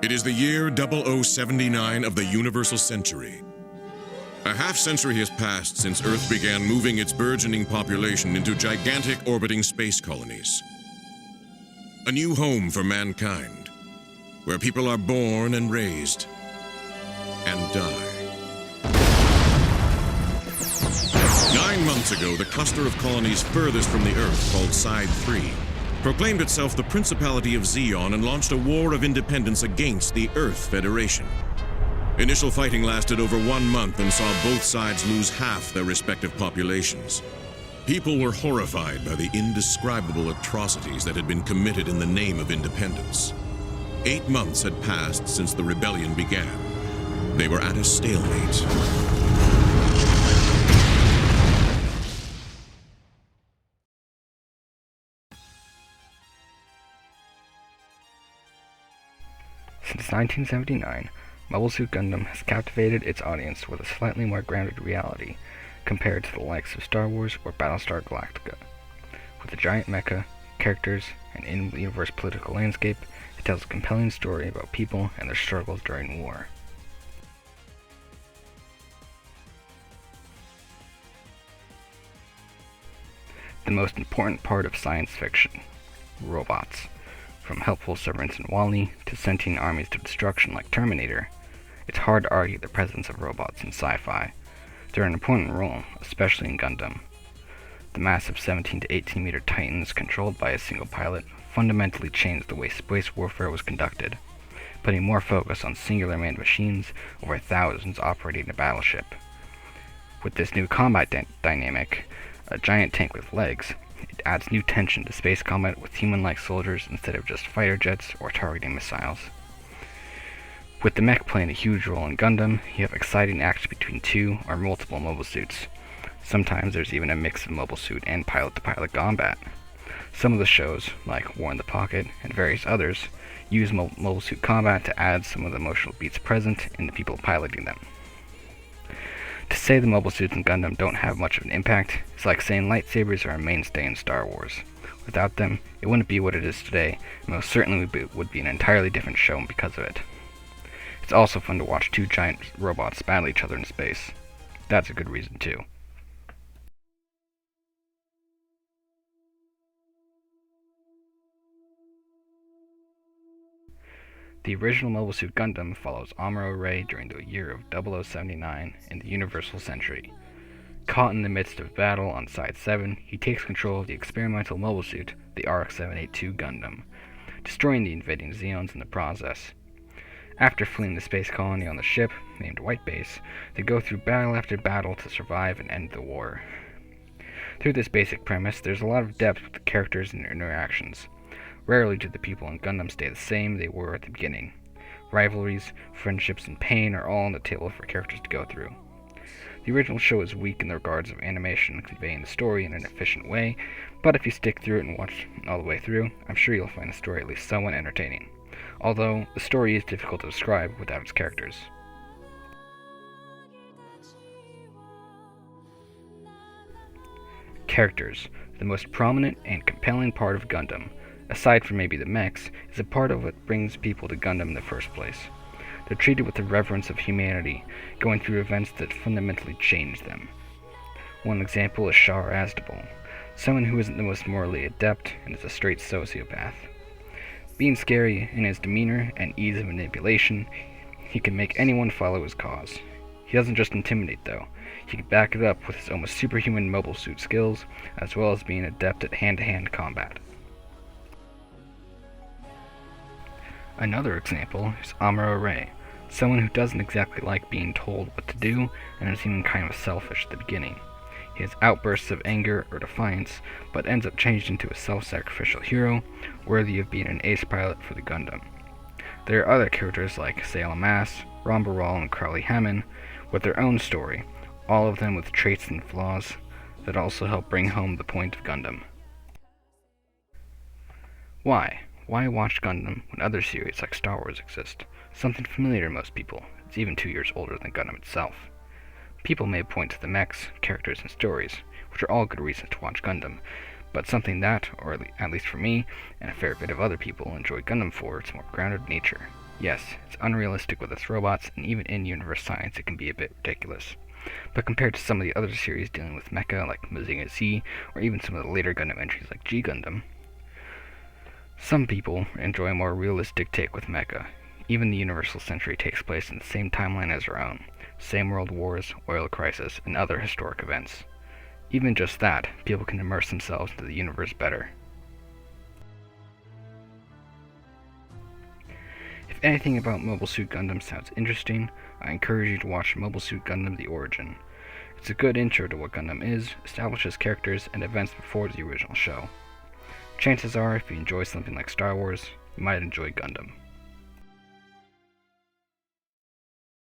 It is the year 0079 of the Universal Century. A half-century has passed since Earth began moving its burgeoning population into gigantic orbiting space colonies. A new home for mankind, where people are born and raised, and die. 9 months ago, the cluster of colonies furthest from the Earth, called Side 3, proclaimed itself the Principality of Zeon and launched a war of independence against the Earth Federation. Initial fighting lasted over 1 month and saw both sides lose half their respective populations. People were horrified by the indescribable atrocities that had been committed in the name of independence. 8 months had passed since the rebellion began. They were at a stalemate. Since 1979, Mobile Suit Gundam has captivated its audience with a slightly more grounded reality compared to the likes of Star Wars or Battlestar Galactica. With a giant mecha, characters, and in-universe political landscape, it tells a compelling story about people and their struggles during war. The most important part of science fiction: robots. From helpful servants in WALL-E to sentient armies of destruction like Terminator, it's hard to argue the presence of robots in sci-fi. They're an important role, especially in Gundam. The massive 17 to 18 meter titans controlled by a single pilot fundamentally changed the way space warfare was conducted, putting more focus on singular manned machines over thousands operating a battleship. With this new combat dynamic, a giant tank with legs, it adds new tension to space combat with human-like soldiers instead of just fighter jets or targeting missiles. With the mech playing a huge role in Gundam, you have exciting action between 2 or multiple mobile suits. Sometimes there's even a mix of mobile suit and pilot-to-pilot combat. Some of the shows, like War in the Pocket and various others, use mobile suit combat to add some of the emotional beats present in the people piloting them. To say the mobile suits in Gundam don't have much of an impact is like saying lightsabers are a mainstay in Star Wars. Without them, it wouldn't be what it is today, and most certainly would be an entirely different show because of it. It's also fun to watch 2 giant robots battle each other in space. That's a good reason too. The original Mobile Suit Gundam follows Amuro Ray during the year of 0079 in the Universal Century. Caught in the midst of battle on Side 7, he takes control of the experimental mobile suit, the RX-782 Gundam, destroying the invading Zeons in the process. After fleeing the space colony on the ship, named White Base, they go through battle after battle to survive and end the war. Through this basic premise, there's a lot of depth with the characters and their interactions. Rarely do the people in Gundam stay the same they were at the beginning. Rivalries, friendships, and pain are all on the table for characters to go through. The original show is weak in the regards of animation conveying the story in an efficient way, but if you stick through it and watch all the way through, I'm sure you'll find the story at least somewhat entertaining. Although, the story is difficult to describe without its characters. Characters, the most prominent and compelling part of Gundam, aside from maybe the mechs, is a part of what brings people to Gundam in the first place. They're treated with the reverence of humanity, going through events that fundamentally change them. One example is Char Azdable, someone who isn't the most morally adept and is a straight sociopath. Being scary in his demeanor and ease of manipulation, he can make anyone follow his cause. He doesn't just intimidate though, he can back it up with his almost superhuman mobile suit skills, as well as being adept at hand-to-hand combat. Another example is Amuro Ray, someone who doesn't exactly like being told what to do and is even kind of selfish at the beginning. He has outbursts of anger or defiance, but ends up changed into a self-sacrificial hero, worthy of being an ace pilot for the Gundam. There are other characters like Sayla Mass, Ramba Ral, and Crowley Hammond, with their own story, all of them with traits and flaws that also help bring home the point of Gundam. Why? Why watch Gundam when other series like Star Wars exist? Something familiar to most people. It's even 2 years older than Gundam itself. People may point to the mechs, characters, and stories, which are all good reasons to watch Gundam, but something that, or at least for me, and a fair bit of other people, enjoy Gundam for its more grounded nature. Yes, it's unrealistic with its robots, and even in-universe science it can be a bit ridiculous. But compared to some of the other series dealing with mecha, like Mazinga Z, or even some of the later Gundam entries like G Gundam, some people enjoy a more realistic take with mecha. Even the Universal Century takes place in the same timeline as our own, same world wars, oil crisis, and other historic events. Even just that, people can immerse themselves into the universe better. If anything about Mobile Suit Gundam sounds interesting, I encourage you to watch Mobile Suit Gundam The Origin. It's a good intro to what Gundam is, establishes characters and events before the original show. Chances are, if you enjoy something like Star Wars, you might enjoy Gundam.